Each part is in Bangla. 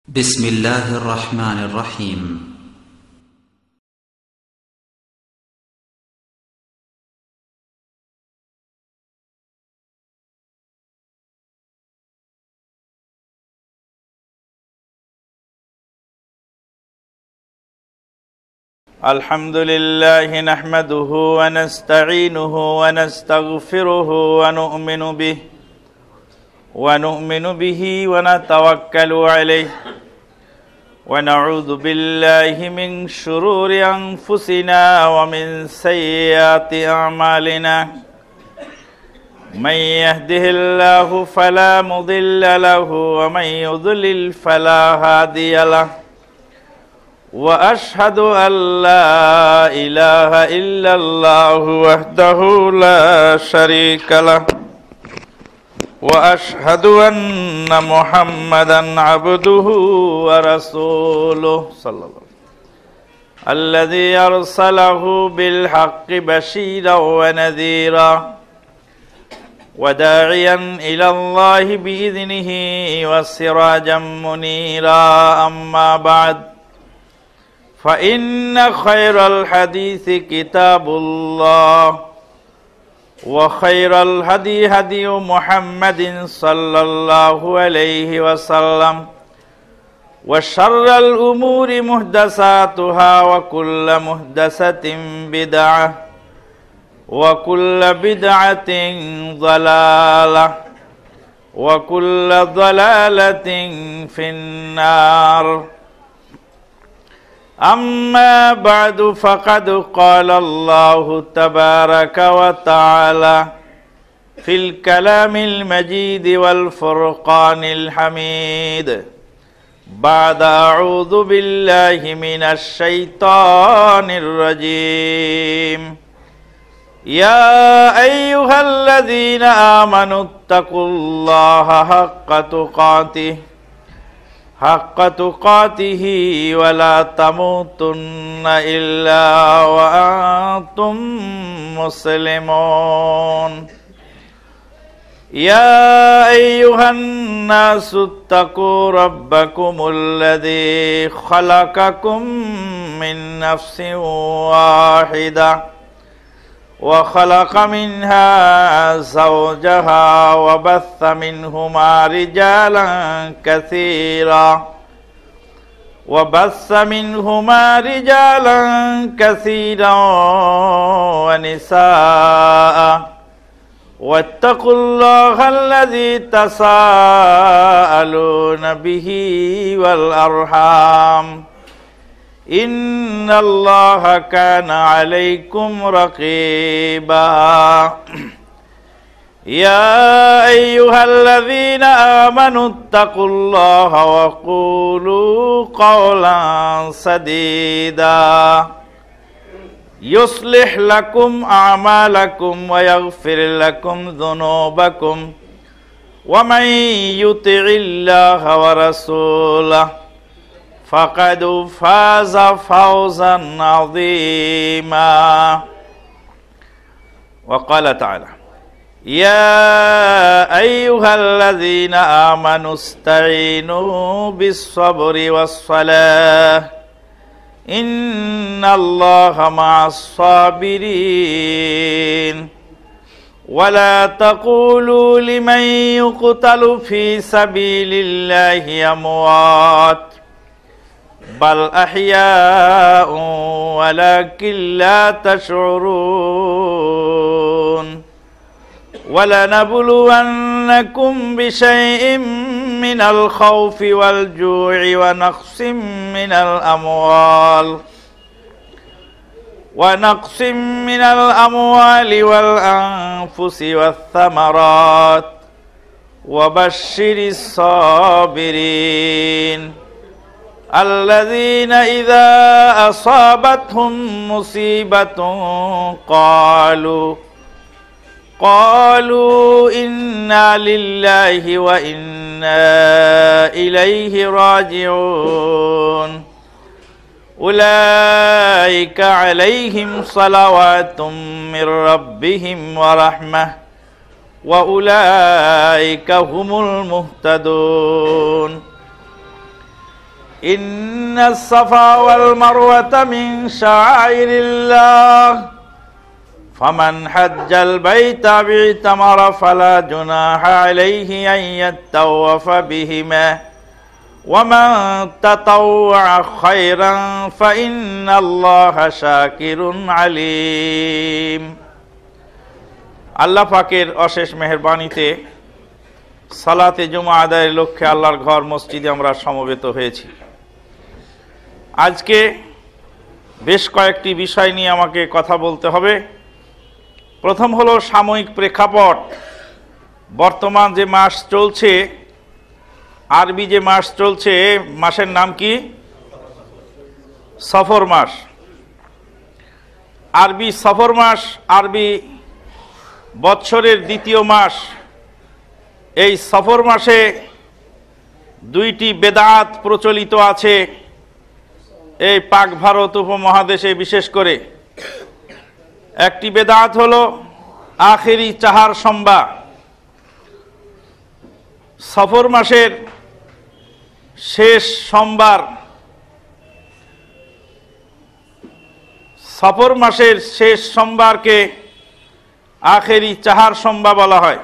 بسم الله الرحمن الرحيم. الحمد لله نحمده ونستعينه ونستغفره ونؤمن به ونتوكل عليه ونعوذ بالله من شرور أنفسنا ومن سيئات أعمالنا من يهده الله فلا مضل له ومن يضلل فلا هادي له وأشهد أن لا إله إلا الله وحده لا شريك له وأشهد أن محمدا عبده ورسوله صلى الله عليه وسلم الذي أرسله بالحق بشيرا ونذيرا وداعيا إلى الله بإذنه وسراجا منيرا أما بعد فإن خير الحديث كتاب الله وخير الهدي هدي محمد صلى الله عليه وسلم وشر الأمور محدثاتها وكل محدثة بدعة وكل بدعة ضلالة وكل ضلالة في النار. أما بعد فقد قال الله تبارك وتعالى في الكلام المجيد والفرقان الحميد بعد أعوذ بالله من الشيطان الرجيم يا أيها الذين آمنوا اتقوا الله حق تقاته ولا تموتن إلا وأنتم مسلمون يا أيها الناس اتقوا ربكم الذي خلقكم من نفس واحدة وخلق منها زوجها وبث منهما رجالا كثيرا ونساء واتقوا الله الذي تساءلون به والأرحام إن الله كان عليكم رقيبا يا أيها الذين آمنوا اتقوا الله وقولوا قولا سديدا يصلح لكم أعمالكم ويغفر لكم ذنوبكم ومن يطع الله ورسوله فقد فاز فوزا عظيما. وقال تعالى يا أيها الذين آمنوا استعينوا بالصبر والصلاة إن الله مع الصابرين ولا تقولوا لمن يقتل في سبيل الله أموات بل أحياء ولكن لا تشعرون ولنبلونكم بشيء من الخوف والجوع ونقص من الأموال والأنفس والثمرات وبشر الصابرين الذين إذا أصابتهم مصيبة قالوا إنا لله وإنا إليه راجعون أولئك عليهم صلوات من ربهم ورحمة وأولئك هم المهتدون ইন্নাস সাফা ওয়াল মারওয়াতা মিন শাআইরিল্লাহ ফামান হাজ্জাল বাইতা বিতামারা ফালা জুনাহা আলাইহি আন ইয়াতাওয়াফা বিহিমা وَمَن تَطَوَّعَ خَيْرًا فَإِنَّ اللَّهَ شَاكِرٌ عَلِيمٌ। আল্লাহ পাকের অশেষ মেহেরবানিতে সালাতে জুমা আদায়ের লক্ষ্যে আল্লাহর ঘর মসজিদে আমরা সমবেত হয়েছি। আজকে বেশ কয়েকটি বিষয় নিয়ে আমাকে কথা বলতে হবে। প্রথম হলো সাময়িক প্রেক্ষাপট। বর্তমান যে মাস চলছে, আরবি যে মাস চলছে, মাসের নাম কি? সফর মাস। আরবি সফর মাস, আরবি বৎসরের দ্বিতীয় মাস। এই সফর মাসে দুইটি বেদাত প্রচলিত আছে এই পাক ভারত উপমহাদেশে, বিশেষ করে একটি বেদাত হলো আখেরি চাহার সম্বা। সফর মাসের শেষ সোমবার, সফর মাসের শেষ সোমবারকে আখেরি চাহার সোমবার বলা হয়।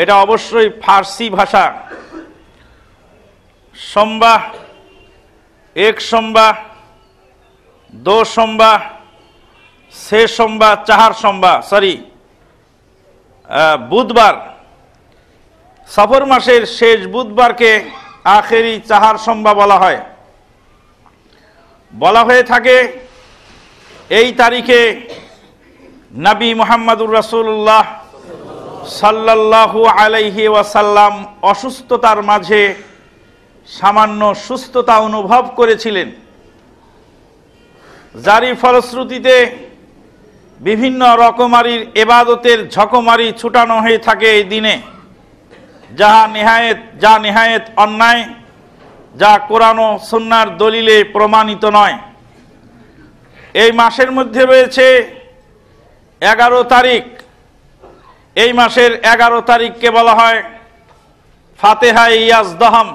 এটা অবশ্যই ফার্সি ভাষা। সোমবার, এক সোমবার, দো সোমবার, শেষ সোমবার, চাহার সোমবার, বুধবার। সফর মাসের শেষ বুধবারকে আখেরি চাহার সোমবার বলা হয়। বলা হয়ে থাকে এই তারিখে নবী মুহাম্মদুর রাসূলুল্লাহ সাল্লাল্লাহু আলাইহি ওয়াসাল্লাম অসুস্থতার মাঝে সামান্য সুস্থতা অনুভব করেছিলেন, যারই ফলশ্রুতিতে বিভিন্ন রকমারির ইবাদতের ঝকমারি ছুটানো হয়ে থাকে এই দিনে, যা নেহায়েত অন্যায়, যা কোরআন ও সুন্নাহর দলিলে প্রমাণিত নয়। এই মাসের মধ্যে রয়েছে 11 তারিখ। এই মাসের 11 তারিখকে বলা হয় ফাতেহায়ে ইয়াজদাহাম,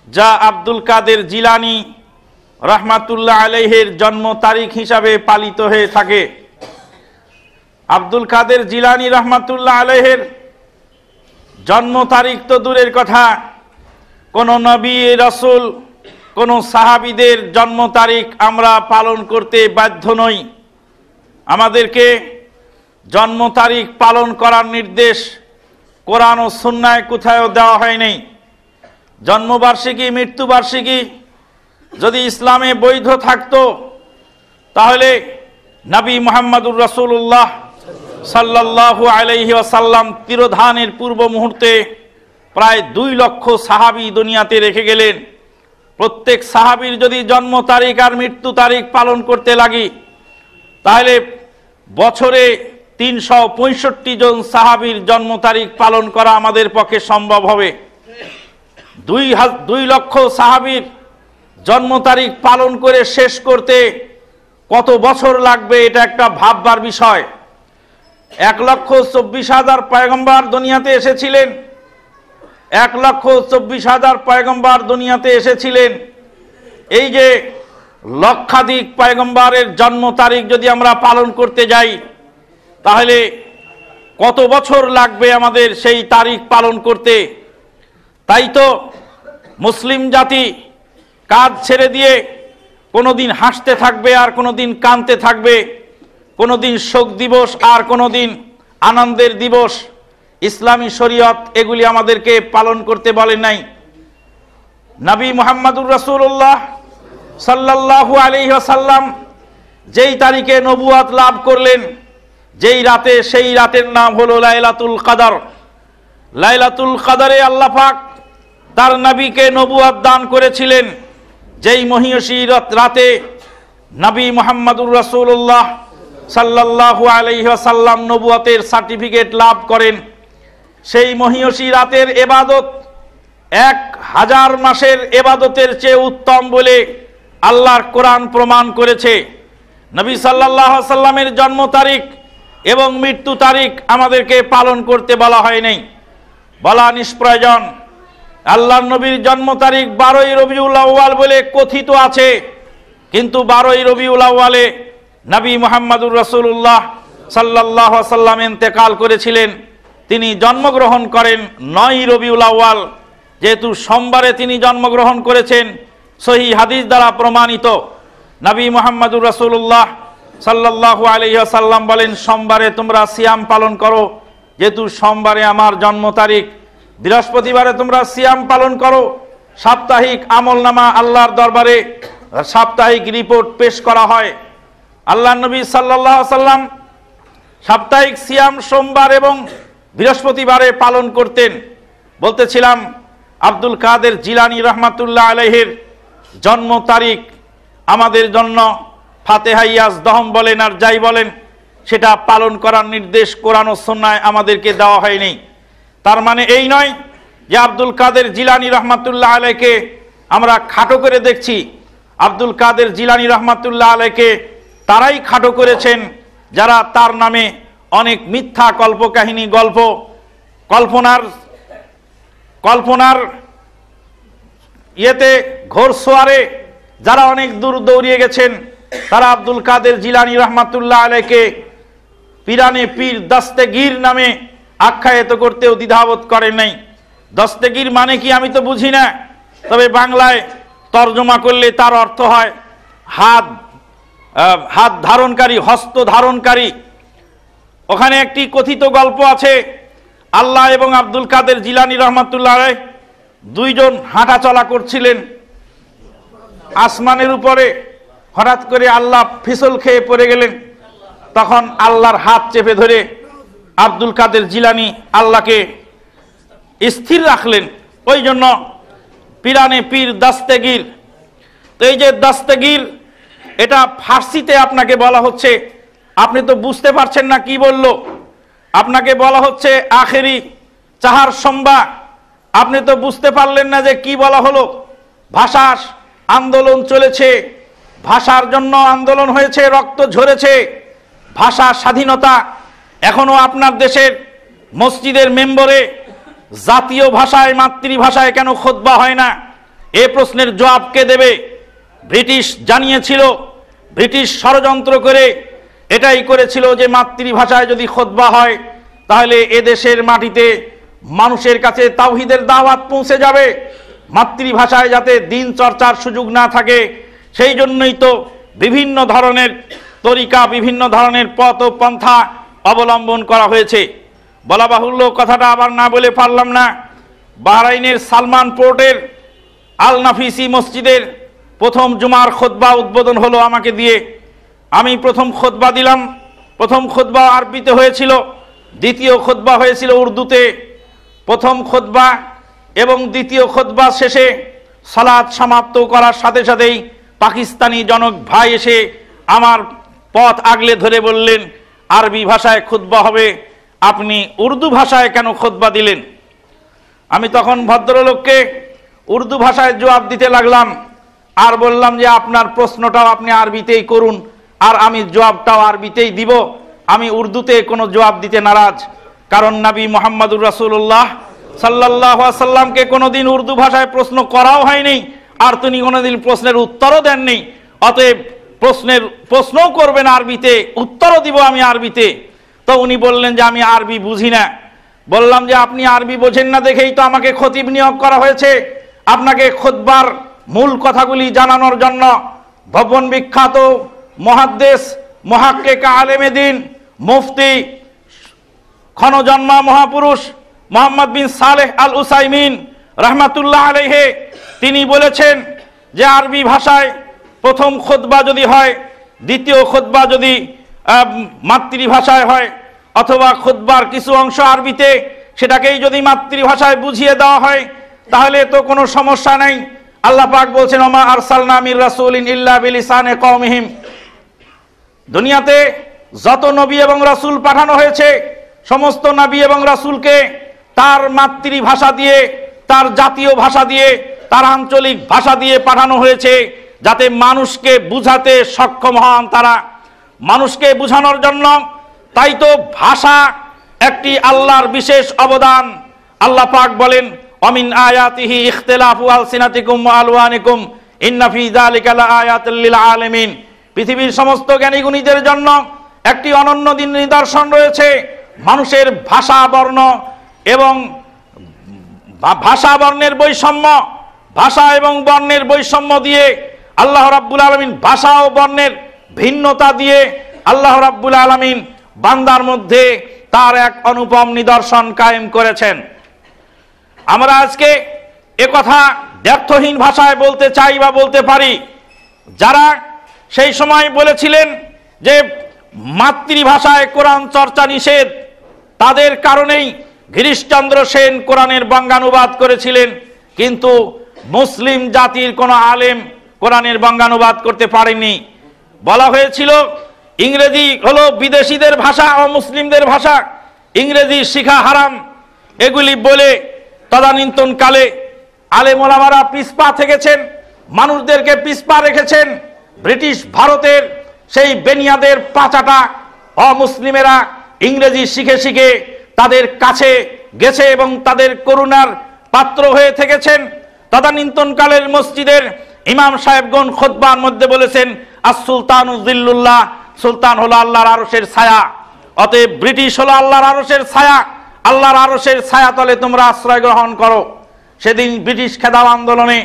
যা আব্দুল কাদের জিলানী রাহমাতুল্লাহ আলাইহির জন্ম তারিখ হিসাবে পালিত হয়ে থাকে। আব্দুল কাদের জিলানী রাহমাতুল্লাহ আলাইহির জন্ম তারিখ তো দূরের কথা, কোন নবী রাসূল, কোন সাহাবীদের জন্ম তারিখ আমরা পালন করতে বাধ্য নই। আমাদেরকে জন্ম তারিখ পালন করার নির্দেশ কোরআন ও সুন্নাহয় কোথাও দেওয়া হয়নি। জন্মবার্ষিকী, মৃত্যুবার্ষিকী যদি ইসলামে বৈধ থাকতো, তাহলে নবী মুহাম্মদুর রাসূলুল্লাহ সাল্লাল্লাহু আলাইহি ওয়াসাল্লাম তিরোধানের পূর্ব মুহূর্তে প্রায় 2 লক্ষ সাহাবী দুনিয়াতে রেখে গেলেন। প্রত্যেক সাহাবীর যদি জন্ম তারিখ আর মৃত্যু তারিখ পালন করতে লাগি, তাহলে বছরে 365 জন সাহাবীর জন্ম তারিখ পালন করা আমাদের পক্ষে সম্ভব হবে। 2 লক্ষ সাহাবীর জন্ম তারিখ পালন করে শেষ করতে কত বছর লাগবে, এটা একটা ভাববার বিষয়। 1,24,000 পয়গম্বর দুনিয়াতে এসেছিলেন। 1,24,000 পয়গম্বর দুনিয়াতে এসেছিলেন। এই যে লক্ষাধিক পয়গম্বরের জন্ম তারিখ যদি আমরা পালন করতে যাই, তাহলে কত বছর লাগবে আমাদের সেই তারিখ পালন করতে। তাই তো মুসলিম জাতি কাজ ছেড়ে দিয়ে কোনোদিন হাসতে থাকবে আর কোনোদিন কাঁদতে থাকবে, কোনোদিন শোক দিবস আর কোনোদিন আনন্দের দিবস। ইসলামী শরীয়ত এগুলি আমাদেরকে পালন করতে বলে নাই। নবী মুহাম্মদুর রাসূলুল্লাহ সাল্লাল্লাহু আলাইহি ওয়াসাল্লাম যেই তারিখে নবুয়ত লাভ করলেন, যেই রাতে, সেই রাতের নাম হলো লাইলাতুল কদর। লাইলাতুল কদরে আল্লাহ পাক তার নবীকে নবুয়ত দান করেছিলেন। যেই মহিয়সী রাতে নবী মুহাম্মদুর রাসূলুল্লাহ সাল্লাল্লাহু আলাইহি ওয়াসাল্লাম নবুয়তের সার্টিফিকেট লাভ করেন, সেই মহিয়সী রাতের ইবাদত 1000 মাসের ইবাদতের চেয়ে উত্তম বলে আল্লাহর কোরআন প্রমাণ করেছে। নবী সাল্লাল্লাহু আলাইহি ওয়াসাল্লামের জন্ম তারিখ এবং মৃত্যু তারিখ আমাদেরকে পালন করতে বলা হয়নি, বলা নিষ্প্রয়োজন। আল্লাহর নবীর জন্ম তারিখ 12ই রবিউল আউয়াল বলে কথিত আছে, কিন্তু 12ই রবিউল আউয়ালে নবী মুহাম্মদুর রাসূলুল্লাহ সাল্লাল্লাহু আলাইহি ওয়াসাল্লাম ইন্তেকাল করেছিলেন। তিনি জন্মগ্রহণ করেন 9ই রবিউল আউয়াল। যেহেতু সোমবারে তিনি জন্মগ্রহণ করেছেন, সহিহ হাদিস দ্বারা প্রমাণিত। নবী মুহাম্মদুর রাসূলুল্লাহ সাল্লাল্লাহু আলাইহি ওয়াসাল্লাম বলেন, সোমবারে তোমরা সিয়াম পালন করো, যেহেতু সোমবারে আমার জন্ম তারিখ। বৃহস্পতিবারে তোমরা সিয়াম পালন করো। সাপ্তাহিক আমলনামা আল্লাহর দরবারে সাপ্তাহিক রিপোর্ট পেশ করা হয়। আল্লাহর নবী সাল্লাল্লাহু আলাইহি ওয়াসাল্লাম সাপ্তাহিক সিয়াম সোমবার এবং বৃহস্পতিবারে পালন করতেন। বলতেছিলাম, আব্দুল কাদের জিলানী রহমাতুল্লাহ আলাইহির জন্ম তারিখ আমাদের জন্য ফাতেহা ইয়াজদহম বলেন আর যাই বলেন, সেটা পালন করার নির্দেশ কোরআন ও সুন্নায় আমাদেরকে দেওয়া হয়নি। তার মানে এই নয় যে আব্দুল কাদের জিলানী রহমাতুল্লাহ আলাইকে আমরা খাটো করে দেখছি। আব্দুল কাদের জিলানী রহমাতুল্লাহ আলাইকে তারাই খাটো করেছেন যারা তার নামে অনেক মিথ্যা কল্পকাহিনী, কল্পনার ইয়েতে ঘোরসোয়ারে যারা অনেক দূর দৌড়িয়ে গেছেন, তারা আব্দুল কাদের জিলানী রহমাতুল্লাহ আলাইকে পিরানে পীর দস্তেগীর নামে আখ্যায়িত করতেও দ্বিধাবোধ করেন নাই। দস্তেগীর মানে কি আমি তো বুঝি না, তবে বাংলায় তর্জমা করলে তার অর্থ হয় হাত ধারণকারী, হস্ত ধারণকারী। ওখানে একটি কথিত গল্প আছে, আল্লাহ এবং আব্দুল কাদের জিলানী রহমাতুল্লাহ আলাইহ দুইজন হাঁটা চলা করছিলেন আসমানের উপরে। হঠাৎ করে আল্লাহ ফিসল খেয়ে পড়ে গেলেন। তখন আল্লাহর হাত চেপে ধরে আব্দুল কাদের জিলানী আল্লাহকে স্থির রাখলেন। ওই জন্য পিরানে পীর দস্তেগীর। তো এই যে দস্তেগীর, এটা ফার্সিতে আপনাকে বলা হচ্ছে, আপনি তো বুঝতে পারছেন না কি বলল। আপনাকে বলা হচ্ছে আখেরি চাহার সম্বা, আপনি তো বুঝতে পারলেন না যে কি বলা হলো। ভাষা আন্দোলন চলেছে, ভাষার জন্য আন্দোলন হয়েছে, রক্ত ঝরেছে। ভাষা স্বাধীনতা এখনো আপনার দেশের মসজিদের মেম্বরে জাতীয় ভাষায়, মাতৃভাষায় কেন খুতবা হয় না? এ প্রশ্নের জবাব কে দেবে? ব্রিটিশ জানিয়েছিল, ব্রিটিশ ষড়যন্ত্র করে এটাই করেছিল যে মাতৃভাষায় যদি খুতবা হয় তাহলে এদেশের মাটিতে মানুষের কাছে তাওহীদের দাওয়াত পৌঁছে যাবে, মাতৃভাষায় যাতে দিন চর্চার সুযোগ না থাকে। সেই জন্যই তো বিভিন্ন ধরনের তরিকা, বিভিন্ন ধরনের পথ ও পন্থা অবলম্বন করা হয়েছে। বলা বাহুল্য, কথাটা আবার না বলে পারলাম না। বাহরাইনের সালমান পোর্টের আল নাফিসি মসজিদের প্রথম জুমার খুতবা উদ্বোধন হলো আমাকে দিয়ে। আমি প্রথম খুতবা দিলাম। প্রথম খুতবা আরবিতে হয়েছিল, দ্বিতীয় খুতবা হয়েছিল উর্দুতে। প্রথম খুতবা এবং দ্বিতীয় খুতবা শেষে সালাত সমাপ্ত করার সাথে সাথেই পাকিস্তানি জনক ভাই এসে আমার পথ আগলে ধরে বললেন, আরবি ভাষায় খুতবা হবে, আপনি উর্দু ভাষায় কেন খুতবা দিলেন? আমি তখন ভদ্রলোককে উর্দু ভাষায় জবাব দিতে লাগলাম আর বললাম যে আপনার প্রশ্নটাও আপনি আরবিতেই করুন আর আমি জবাবটাও আরবিতেই দিব। আমি উর্দুতে কোনো জবাব দিতে নারাজ, কারণ নবী মুহাম্মদুর রাসূলুল্লাহ সাল্লাল্লাহু আলাইহি ওয়াসাল্লামকে কোনোদিন উর্দু ভাষায় প্রশ্ন করাও হয়নি, আর তিনি কোনোদিন প্রশ্নের উত্তরও দেননি। অতএব প্রশ্নও করবেন আরবিতে, উত্তরও দিব আমি আরবিতে। তো উনি বললেন যে আমি আরবি বুঝি না। বললাম যে আপনি আরবি বোঝেন না দেখেই তো আমাকে খতিব নিয়োগ করা হয়েছে, আপনাকে খুতবার মূল কথাগুলি জানানোর জন্য। ভবন বিখ্যাত মুহাদ্দিস, মুহাক্কিক, আলেমে দ্বীন, মুফতি, ক্ষণজন্মা মহাপুরুষ মুহাম্মদ বিন সালেহ আল উসাইমিন রহমাতুল্লাহ আলাইহি তিনি বলেছেন যে আরবি ভাষায় প্রথম খুতবা যদি হয়, দ্বিতীয় খুতবা যদি মাতৃভাষায় হয়, অথবা খুতবার কিছু অংশ আরবিতে, সেটাকেই যদি মাতৃভাষায় বুঝিয়ে দেওয়া হয় তাহলে তো কোনো সমস্যা নেই। আল্লাহ পাক বলছেন, ওমা আরসালনা মির রাসূলিন ইল্লা বিলিসানি কওমিহিম। দুনিয়াতে যত নবী এবং রাসূল পাঠানো হয়েছে, সমস্ত নবী এবং রাসূলকে তার মাতৃভাষা দিয়ে, তার জাতীয় ভাষা দিয়ে, তার আঞ্চলিক ভাষা দিয়ে পাঠানো হয়েছে, যাতে মানুষকে বুঝাতে সক্ষম হন তারা, মানুষকে বুঝানোর জন্য। তাই তো ভাষা একটি আল্লাহর বিশেষ অবদান। আল্লাহ পাক বলেন, অমিন আয়াতিহি ইখতিলাফু আলসিনাতিকুম ওয়া আলওয়ানিকুম ইন্না ফি যালিকা লাআয়াতাল লিল আলামিন। পৃথিবীর সমস্ত জ্ঞানী গুণীদের জন্য একটি অনন্য দিন নিদর্শন রয়েছে। মানুষের ভাষা বর্ণ এবং ভাষা বর্ণের বৈষম্য, ভাষা এবং বর্ণের বৈষম্য দিয়ে আল্লাহ রাব্বুল আলামিন ভাষা ও বর্ণের ভিন্নতা দিয়ে আল্লাহ রাব্বুল আলামিন বান্দার মধ্যে তার এক অনুপম নিদর্শন কায়েম করেছেন। আমরা আজকে একথা দ্ব্যর্থহীন ভাষায় বলতে চাই বা বলতে পারি, যারা সেই সময় বলেছিলেন যে মাতৃভাষায় কোরআন চর্চা নিষেধ, তাদের কারণেই গিরিশচন্দ্র সেন কোরআনের বঙ্গানুবাদ করেছিলেন, কিন্তু মুসলিম জাতির কোনো আলেম কোরআনের বঙ্গানুবাদ করতে পারেনি। বলা হয়েছিল ইংরেজি হলো বিদেশিদের ভাষা ও মুসলিমদের ভাষা, ইংরেজি শিখা হারাম। এগুলি বলে তদানীন্তনকালে আলেম ওলামারা পিছপা থেকেছেন, মানুষদেরকে পিছপা রেখেছেন। ব্রিটিশ ভারতের সেই বেনিয়াদের পাচাটা অমুসলিমেরা ইংরেজি শিখে শিখে তাদের কাছে গেছে এবং তাদের করুণার পাত্র হয়ে থেকেছেন। তদানীন্তনকালের মসজিদের ইমাম সাহেবগণ খুতবার মধ্যে বলেছেন, আস সুলতানু জিল্লুল্লাহ, সুলতান হলো আল্লাহর আরশের ছায়া, অতএব ব্রিটিশ হলো আল্লাহর আরশের ছায়া, আল্লাহর আরশের ছায়া তলে তোমরা আশ্রয় গ্রহণ করো। সেদিন ব্রিটিশ খেদাও আন্দোলনে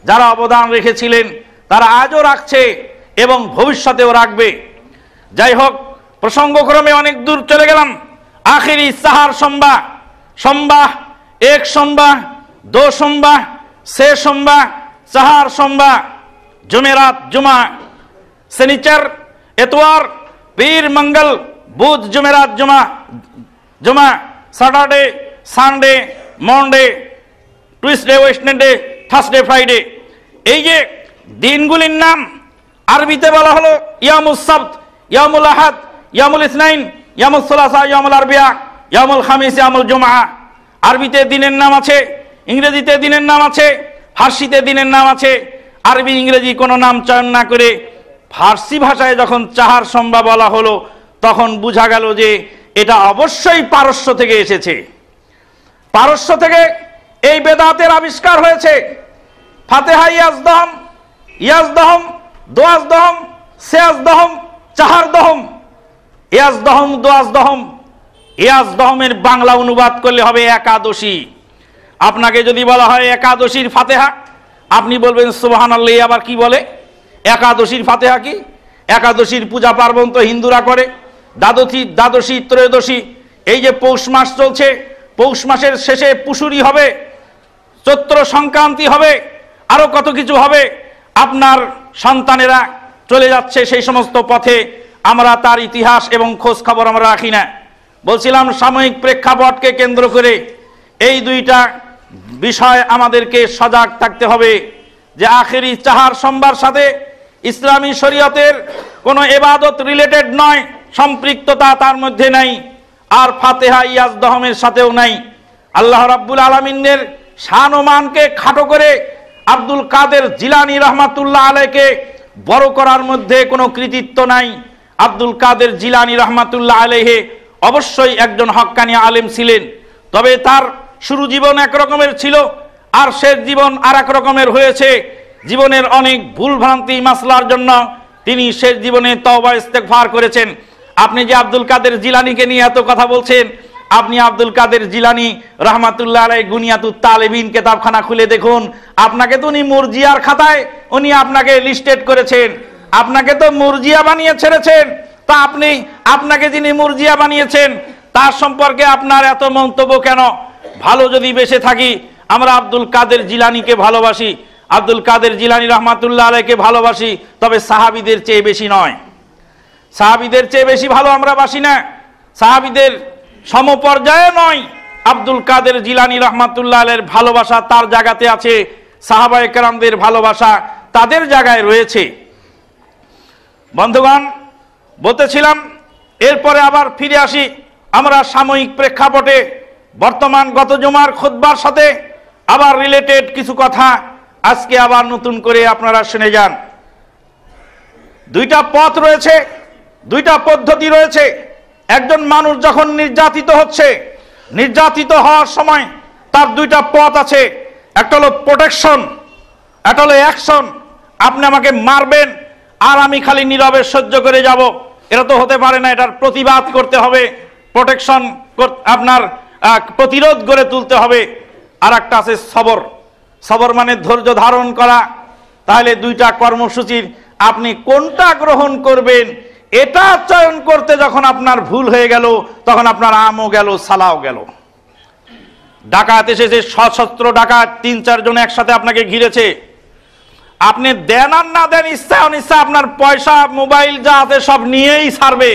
যারা অবদান রেখেছিলেন তারা আজও রাখছে এবং ভবিষ্যতেও রাখবে। যাই হোক, প্রসঙ্গক্রমে অনেক দূর চলে গেলাম। আখিরি সাহার সম্বা, সম্বাহ এক সম্বাহ, দো সম্বাহ, সে সম্বাহ, চাহার সম্বাহ, জুমেরাত, জুমা, শনিচর, এতওয়ার, পীর, মঙ্গল, বুধ, জুমেরাত, জুমা, জুমা, Saturday, Sunday, Monday, Tuesday, Wednesday, Thursday, Friday. এই যে দিনগুলির নাম আরবিতে বলা হলো ইয়ামুস সাবত, ইয়ামুল আহাদ, ইয়ামুল ইসনাইন, ইয়ামুল সুলাসা, ইয়ামুল আরবিয়া, ইয়ামুল খামিস, ইয়ামুল জুমআ। আরবিতে দিনের নাম আছে, ইংরেজিতে দিনের নাম আছে, ফার্সিতে দিনের নাম আছে। আরবি ইংরেজি কোনো নাম চয়ন না করে ফার্সি ভাষায় যখন চাহার সম্বা বলা হলো, তখন বোঝা গেল যে এটা অবশ্যই পারস্য থেকে এসেছে। পারস্য থেকে এই বেদাতের আবিষ্কার হয়েছে। ফাতেহা ইয়াজদহম, ইয়াজদহম, দোয়াজদহম, সেয়াজদহম, চাহারদহম, ইয়াজদহম, দোয়াজদহম। ইয়াজদহমের বাংলা অনুবাদ করলে হবে একাদশী। আপনাকে যদি বলা হয় একাদশীর ফাতেহা, আপনি বলবেন সুবহানাল্লাহ, আবার কি বলে? একাদশীর ফাতেহা কি? একাদশীর পূজা পার্বণ তো হিন্দুরা করে। দ্বাদশী, ত্রয়োদশী, এই যে পৌষ মাস চলছে, পৌষ মাসের শেষে পুশুরি হবে, চৈত্র সংক্রান্তি হবে, আরো কত কিছু হবে। আপনার সন্তানেরা চলে যাচ্ছে সেই সমস্ত পথে, আমরা তার ইতিহাস এবং খোঁজ খবর আমরা রাখি না। বলছিলাম সাময়িক প্রেক্ষাপটকে কেন্দ্র করে এই দুইটা বিষয় আমাদেরকে সজাগ থাকতে হবে যে আখেরি চাহার সম্বার সাথে ইসলামী শরীয়তের কোনো ইবাদত রিলেটেড নয়, সম্পৃক্ততা তার মধ্যে নাই, আর ফাতেহা ইয়াজদহমের সাথেও নাই। আল্লাহ রাব্বুল আলামিনের শান ও মানকে খাটো করে আব্দুল কাদের জিলানী রহমাতুল্লাহ আলাইকে বড় করার মধ্যে কোনো কৃতিত্ব নাই। আব্দুল কাদের জিলানী রহমাতুল্লাহ আলাইহি অবশ্যই একজন হক্কানি আলেম ছিলেন, তবে তার শুরু জীবন এক রকমের ছিল আর শেষ জীবন আর এক রকমের হয়েছে। জীবনের অনেক ভুল ভ্রান্তি মাসলার জন্য তিনি শেষ জীবনে তওবা ইস্তেগফার করেছেন। আপনি যে আব্দুল কাদের জিলানীকে নিয়ে এত কথা বলছেন, আপনি আব্দুল কাদের জিলানী রহমাতুল্লাহ আলাইহি গুনিয়াতুত তালেবিন কিতাবখানা খুলে দেখুন। আপনাকে তো উনি মুরজিয়ার খাতায় উনি আপনাকে লিস্টেড করেছেন, আপনাকে তো মুরজিয়া বানিয়ে ছেড়েছেন। তা আপনাকে যিনি মুরজিয়া বানিয়েছেন তার সম্পর্কে আপনার এত মন্তব্য কেন? ভালো যদি বেঁচে থাকি আমরা আব্দুল কাদের জিলানীকে ভালোবাসি, আব্দুল কাদের জিলানী রহমাতুল্লাহ আলাইহিকে ভালোবাসি, তবে সাহাবীদের চেয়ে বেশি নয়। সাহাবীদের চেয়ে বেশি ভালো আমরা বাসি না, সাহাবীদের সমপর্যায়ে নয়। আব্দুল কাদের জিলানী রহমাতুল্লাহ আলাইহির ভালোবাসা তার জায়গাতে আছে, সাহাবায়ে কেরামদের ভালোবাসা তাদের জায়গায় রয়েছে। বন্ধুগণ, বলতেছিলাম এরপরে আবার ফিরে আসি আমরা সাময়িক প্রেক্ষাপটে বর্তমান গত জুমার খুতবার সাথে আবার রিলেটেড কিছু কথা আজকে আবার নতুন করে আপনারা শুনে যান। দুইটা পথ রয়েছে, দুইটা পদ্ধতি রয়েছে। একজন মানুষ যখন নির্যাতিত হচ্ছে, নির্যাতিত হওয়ার সময় তার দুইটা পথ আছে, একটা হলো প্রোটেকশন, একটা হলো অ্যাকশন। আপনি আমাকে মারবেন আর আমি খালি নীরবে সহ্য করে যাব, এটা তো হতে পারে না। এটার প্রতিবাদ করতে হবে, প্রোটেকশন আপনার প্রতিরোধ গড়ে তুলতে হবে। আর একটা আছে সবর। সবর মানে ধৈর্য ধারণ করা। তাহলে দুইটা কর্মসূচির আপনি কোনটা গ্রহণ করবেন এটা চয়ন করতে যখন আপনার ভুল হয়ে গেল, তখন আপনার আমও গেল, সালাও গেল। ডাকাত এসেছে, সশস্ত্র ডাকাত, ৩-৪ জন একসাথে আপনাকে ঘিরেছে। আপনি দেন আর না দেন, ইচ্ছা অনিচ্ছা আপনার পয়সা মোবাইল যা আছে সব নিয়েই ছাড়বে।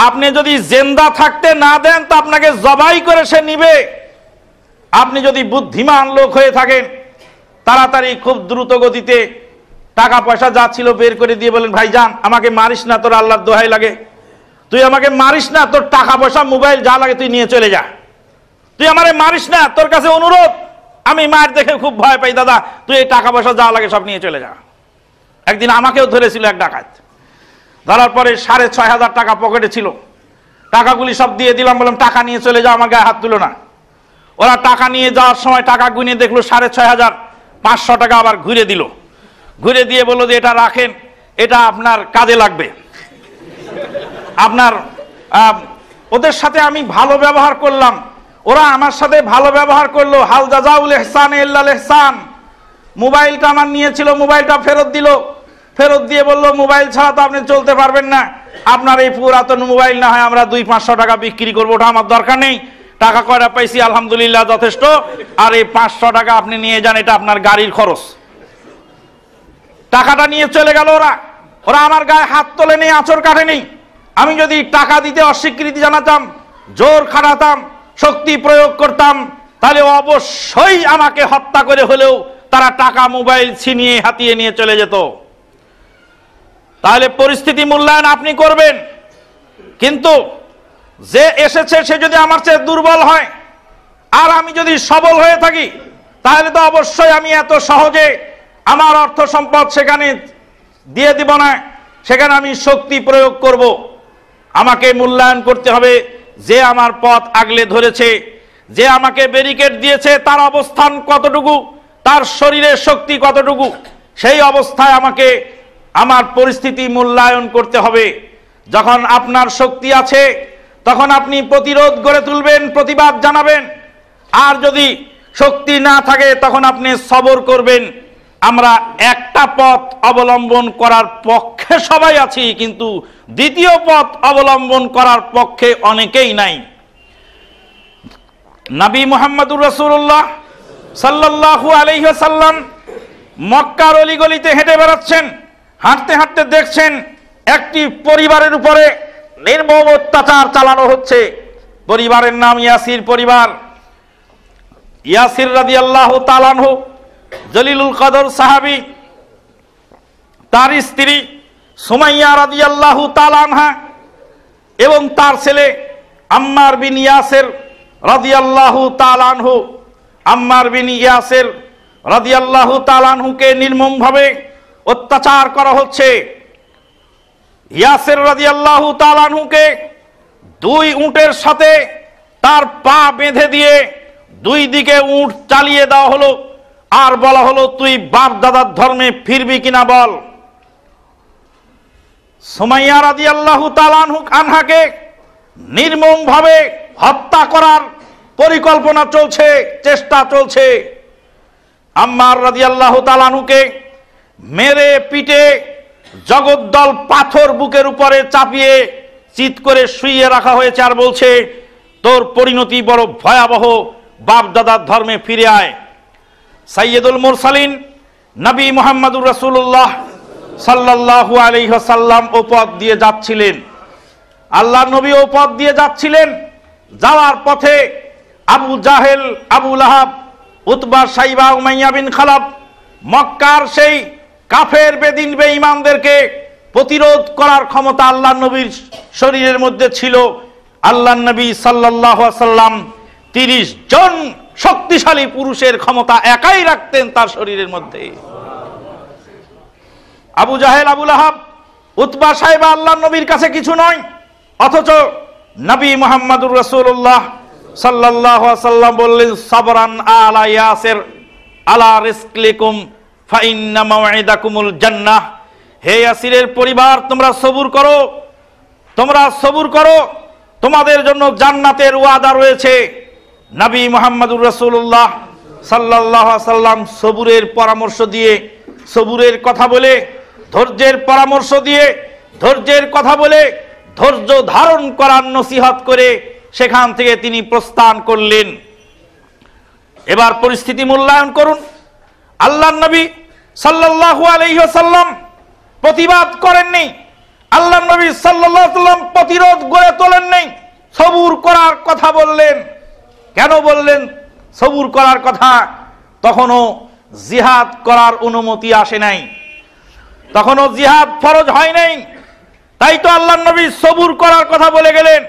আপনি যদি জিন্দা থাকতে না দেন তো আপনাকে জবাই করে সে নিবে। আপনি যদি বুদ্ধিমান লোক হয়ে থাকেন, তাড়াতাড়ি খুব দ্রুত গতিতে টাকা পয়সা যা ছিল বের করে দিয়ে বলেন, ভাইজান আমাকে মারিস না, তোর আল্লাহর দোহাই লাগে, তুই আমাকে মারিস না, তোর টাকা পয়সা মোবাইল যা লাগে তুই নিয়ে চলে যা, তুই আমারে মারিস না, তোর কাছে অনুরোধ, আমি মার দেখে খুব ভয় পাই দাদা, তুই এই টাকা পয়সা যা লাগে সব নিয়ে চলে যা। একদিন আমাকেও ধরেছিল এক ডাকাত, ধরার পরে 6,500 টাকা পকেটে ছিল। টাকাগুলি সব দিয়ে দিলাম, বললাম টাকা নিয়ে চলে যাও, আমার গায়ে হাত তুলো না। ওরা টাকা নিয়ে যাওয়ার সময় টাকা গুনে দেখলো 6,500, 500 টাকা আবার ঘুরে দিল। ঘুরে দিয়ে বললো যে এটা রাখেন, এটা আপনার কাজে লাগবে। আপনার ওদের সাথে আমি ভালো ব্যবহার করলাম, ওরা আমার সাথে ভালো ব্যবহার করলো। হাল জাযাউল ইহসান ইল্লাল ইহসান। মোবাইলটা আমার নিয়েছিল, মোবাইলটা ফেরত দিল। ফেরত দিয়ে বললো মোবাইল ছাড়া তো আপনি চলতে পারবেন না, আপনার এই পুরাতন মোবাইল না হয় আমরা 200-500 টাকা বিক্রি করবো, ওটা আমার দরকার নেই। টাকা কয়টা পাইছি আলহামদুলিল্লাহ যথেষ্ট, আর এই 500 টাকা আপনি নিয়ে যান, এটা আপনার গাড়ির খরচ। টাকাটা নিয়ে চলে গেল ওরা। ওরা আমার গায়ে হাত তোলে নেই, আঁচড় কাটে নেই। আমি যদি টাকা দিতে অস্বীকৃতি জানাতাম, জোর খাটাতাম, শক্তি প্রয়োগ করতাম, তাহলে অবশ্যই আমাকে হত্যা করে হলেও তারা টাকা মোবাইল ছিনিয়ে হাতিয়ে নিয়ে চলে যেত। তাহলে পরিস্থিতি মূল্যায়ন আপনি করবেন। কিন্তু যে এসেছে সে যদি আমার চেয়ে দুর্বল হয় আর আমি যদি সবল হয়ে থাকি, তাহলে তো অবশ্যই আমি এত সহজে আমার অর্থ সম্পদ সেখানে দিয়ে দিব না, সেখানে আমি শক্তি প্রয়োগ করব। আমাকে মূল্যায়ন করতে হবে যে আমার পথ আগলে ধরেছে, যে আমাকে ব্যারিকেড দিয়েছে, তার অবস্থান কতটুকু, তার শরীরের শক্তি কতটুকু, সেই অবস্থায় আমাকে আমার পরিস্থিতি মূল্যায়ন করতে হবে। যখন আপনার শক্তি আছে তখন আপনি প্রতিরোধ গড়ে তুলবেন, প্রতিবাদ জানাবেন। আর যদি শক্তি না থাকে তখন আপনি সবর করবেন। আমরা একটা পথ অবলম্বন করার পক্ষে সবাই আছি, কিন্তু দ্বিতীয় পথ অবলম্বন করার পক্ষে অনেকেই নাই। নবী মুহাম্মদুর রাসূলুল্লাহ সাল্লাল্লাহু আলাইহি ওয়াসাল্লাম মক্কার অলিগলিতে হেঁটে বেড়াচ্ছেন। হাঁটতে হাঁটতে দেখছেন একটি পরিবারের উপরে নির্মম অত্যাচার চালানো হচ্ছে। পরিবারের নাম ইয়াসির পরিবার। ইয়াসির রাদিয়াল্লাহু তাআলা আনহু জলিলুল কদর সাহাবী, তার স্ত্রী সুমাইয়া রাদিয়াল্লাহু তাআলা আনহা এবং তার ছেলে আম্মার বিন ইয়াসির রাদিয়াল্লাহু তাআলা আনহু। আম্মার বিন ইয়াসির রাদিয়াল্লাহু তাআলা আনহুকে নির্মমভাবে অত্যাচার করা হচ্ছে। ইয়াসির রাদিয়াল্লাহু তাআলা আনহুকে 2 উটের সাথে তার পা বেঁধে দিয়ে 2 দিকে উট চালিয়ে দেওয়া হলো, আর বলা হলো তুই বাপ দাদার ধর্মে ফিরবি কিনা বল। সুমাইয়া রাদিয়াল্লাহু তাআলা আনহাকে নির্মমভাবে হত্যা করার পরিকল্পনা চলছে, চেষ্টা চলছে। আম্মার রাদিয়াল্লাহু তাআলা আনহুকে মেরে পিটে জগদ্দল পাথর বুকের উপরে চাপিয়ে চিৎ করে শুইয়ে রাখা হয়েছে, আর বলছে তোর পরিণতি বড় ভয়াবহ, বাপ দাদার ধর্মে ফিরে আয়। সাইয়্যিদুল মুরসালিন নবী মুহাম্মদুর রাসূলুল্লাহ সাল্লাল্লাহু আলাইহি ওয়াসাল্লাম ও পথ দিয়ে যাচ্ছিলেন। আল্লাহর নবী ও পথ দিয়ে যাচ্ছিলেন। যাওয়ার পথে আবু জাহেল, আবু লাহাব, উতবা, সাইবা, উমাইয়া বিন খালাব, মক্কার সেই কাফের বেদিন বেঈমানদেরকে প্রতিরোধ করার ক্ষমতা আল্লাহর নবীর শরীরের মধ্যে ছিল। আল্লাহর নবী সাল্লাল্লাহু আলাইহি ওয়াসাল্লাম 30 জন শক্তিশালী পুরুষের ক্ষমতা একাই রাখতেন তার শরীরের মধ্যে। আবু জাহেল, আবু লাহাব, উতবা, সাইবা আল্লাহর নবীর কাছে কিছু নয়, অথচ নবী মুহাম্মদুর রাসূলুল্লাহ সাল্লাল্লাহু আলাইহি ওয়াসাল্লাম বললেন, সাবরান আলা ইয়াসির আলা রিজকিকুম ফা ইন্না মাওইদাকুমুল জান্নাহ। হে ইয়াসিরের পরিবার, তোমরা সবুর করো, তোমরা সবুর করো, তোমাদের জন্য জান্নাতের ওয়াদা রয়েছে। নবী মুহাম্মদুর রাসূলুল্লাহ সাল্লাল্লাহু আলাইহি ওয়াসাল্লাম সবুরের পরামর্শ দিয়ে, সবুরের কথা বলে, ধৈর্যের পরামর্শ দিয়ে, ধৈর্যের কথা বলে, ধৈর্য ধারণ করার নসিহত করে সেখান থেকে তিনি প্রস্থান করলেন। এবার পরিস্থিতি মূল্যায়ন করুন। আল্লাহর নবী সাল্লাল্লাহু আলাইহি ওয়াসাল্লাম প্রতিবাদ করেননি, আল্লাহর নবী সাল্লাল্লাহু আলাইহি ওয়াসাল্লাম প্রতিরোধ গড়ে তোলেননি, সবুর করার কথা বললেন। কেন বললেন সবুর করার কথা? তখনও জিহাদ করার অনুমতি আসে নাই, তখনও জিহাদ ফরজ হয় নাই। তাই তো আল্লাহর নবী সবুর করার কথা বলে গেলেন।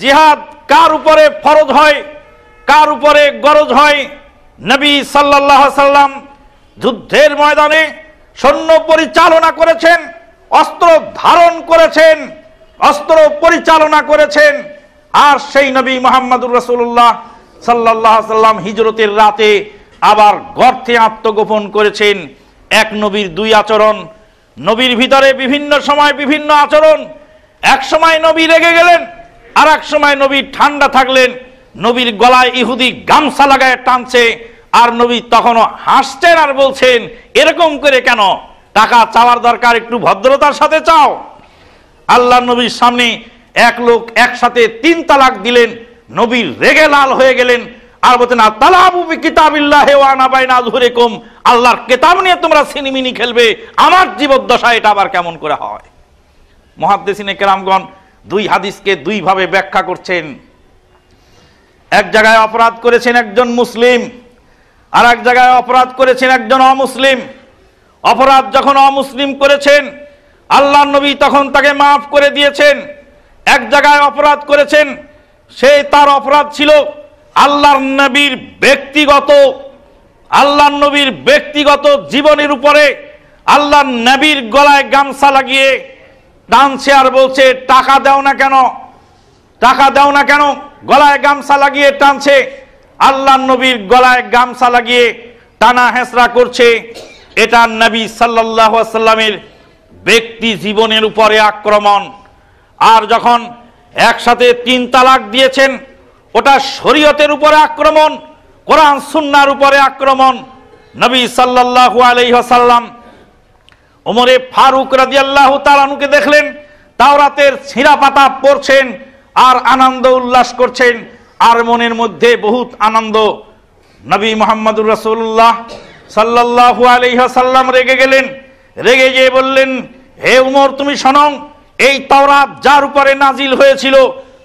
জিহাদ কার উপরে ফরজ হয়, কার উপরে গরজ হয়? নবী সাল্লাল্লাহু আলাইহি ওয়াসাল্লাম যুদ্ধের ময়দানে সৈন্য পরিচালনা করেছেন, অস্ত্র ধারণ করেছেন, অস্ত্র পরিচালনা করেছেন। আর সেই নবী মুহাম্মদুর রাসূলুল্লাহ সাল্লাল্লাহু আলাইহি ওয়াসাল্লাম হিজরতের রাতে আবার গর্তে আত্মগোপন করেছেন। এক নবীর দুই আচরণ, নবীর ভিতরে বিভিন্ন সময় বিভিন্ন আচরণ। এক সময় নবী রেগে গেলেন, আর এক সময় নবী ঠান্ডা থাকলেন। নবীর গলায় ইহুদি গামছা লাগায় টানছে, আর নবী তখনও হাসছেন আর বলছেন, এরকম করে কেন? টাকা চাওয়ার দরকার, একটু ভদ্রতার সাথে চাও। আল্লাহ নবীর সামনে এক লোক একসাথে 3 তালাক দিলেন, নবী রেগে লাল হয়ে গেলেন আর বলতেন, তালাবু বিকিতাবিল্লাহি ওয়া আনা বাইনা আযহুরিকুম, আল্লাহর কিতাব নিয়ে তোমরা সিনিমিনি খেলবে, আমার জীবদ্দশা এটা আবার কেমন করে হয়? মুহাদ্দিসিনে কেরামগণ দুই হাদিসকে দুই ভাবে ব্যাখ্যা করছেন। এক জায়গায় অপরাধ করেছেন একজন মুসলিম, আর এক জায়গায় অপরাধ করেছেন একজন অমুসলিম। অপরাধ যখন অমুসলিম করেছেন, আল্লাহর নবী তখন তাকে মাফ করে দিয়েছেন। এক জায়গায় অপরাধ করেছেন, সে তার অপরাধ ছিল আল্লাহর নবীর ব্যক্তিগত জীবনের উপরে। আল্লাহর নবীর গলায় গামছা লাগিয়ে টানছে আর বলছে, টাকা দাও না কেন, টাকা দাও না কেন? গলায় গামছা লাগিয়ে টানছে, আল্লাহর নবীর গলায় গামছা লাগিয়ে টানা হেঁচড়া করছে। এটা নবী সাল্লাল্লাহু আলাইহি ওয়াসাল্লামের ব্যক্তি জীবনের উপরে আক্রমণ। আর যখন একসাথে 3 তালাক দিয়েছেন, ওটা শরীয়তের উপরে আক্রমণ, কোরআন সুন্নাহর উপরে আক্রমণ। নবী সাল্লাল্লাহু আলাইহি ওয়াসাল্লাম ওমরে ফারুক রাদিয়াল্লাহু তাআলা আনহুকে দেখলেন তাওরাতের ছিঁড়া পাতা পড়ছেন আর আনন্দ উল্লাস করছেন, আর মনের মধ্যে বহুত আনন্দ। নবী মুহাম্মদুর রাসূলুল্লাহ সাল্লাল্লাহু আলাইহি ওয়াসাল্লাম রেগে গেলেন, রেগে গিয়ে বললেন, হে উমর, তুমি শোনো, এই তাওরাত যার উপরে নাজিল হয়েছিল,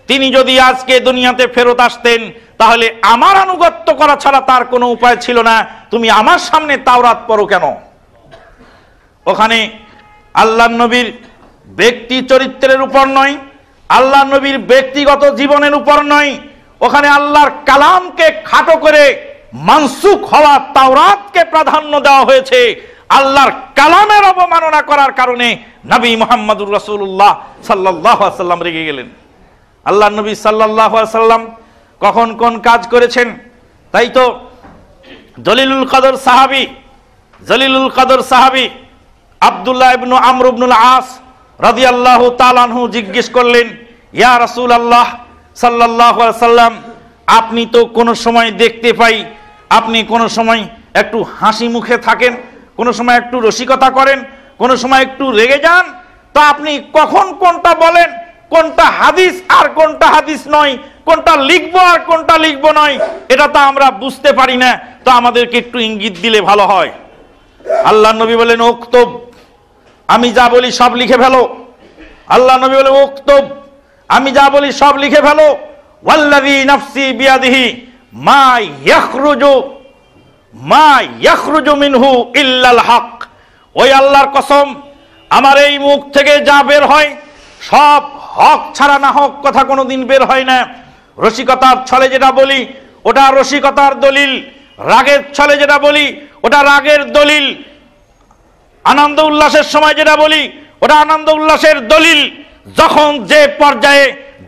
তিনি যদি আজকে দুনিয়াতে ফেরত আসতেন, তাহলে আমার আনুগত্য করা ছাড়া তার কোনো উপায় ছিল না। তুমি আমার সামনে তাওরাত পড়ো কেন? ওখানে আল্লাহর নবীর ব্যক্তি চরিত্রের উপর নয়, আল্লাহর নবীর ব্যক্তিগত জীবনের উপর নয়, ওখানে আল্লাহর কালামকে খাটো করে মানসুখ হওয়া তাওরাতকে প্রাধান্য দেওয়া হয়েছে। আল্লাহর কালামের অবমাননা করার কারণে নবী মুহাম্মদুর রাসূলুল্লাহ সাল্লাল্লাহু আলাইহি ওয়াসাল্লাম রেগে গেলেন। আল্লাহর নবী সাল্লাল্লাহু আলাইহি ওয়াসাল্লাম কখন কোন কাজ করেছেন? তাই তো জলিলুল কদর সাহাবী আব্দুল্লাহ ইবনে আমর ইবনুল আস রাদিয়াল্লাহু তাআলা আনহু জিজ্ঞেস করলেন, ইয়া রাসূলুল্লাহ সাল্লাল্লাহু আলাইহি ওয়াসাল্লাম, আপনি তো কোন সময় দেখতে পাই আপনি কোন সময় একটু হাসি মুখে থাকেন, কোন সময় একটু রসিকতা করেন, কোন সময় একটু রেগে যান, তো আপনি কখন কোনটা বলেন, কোনটা হাদিস আর কোনটা হাদিস নয়, কোনটা লিখবো আর কোনটা লিখবো নয়, এটা তো আমরা বুঝতে পারি না, তো আমাদেরকে একটু ইঙ্গিত দিলে ভালো হয়। আল্লাহ নবী বলেন, উক্তব, আমি যা বলি সব লিখে ফেলো। আল্লাহ নবী বলেন, উক্তব, আমি যা বলি সব লিখে ফেলো। ওয়াল্লাযী নাফসি বিয়াদিহি মা ইয়াখরুজু মিনহু ইল্লাল হক। ওই আল্লাহর কসম, আমার এই মুখ থেকে যা বের হয় সব হক ছাড়া না হক কথা কোনোদিন বের হয় না। রসিকতার ছলে যেটা বলি ওটা রসিকতার দলিল, রাগের ছলে যেটা বলি ওটা রাগের দলিল, আনন্দ উল্লাসের সময় যেটা বলি ওটা আনন্দ উল্লাসের দলিল। যখন যে পর্যায়ে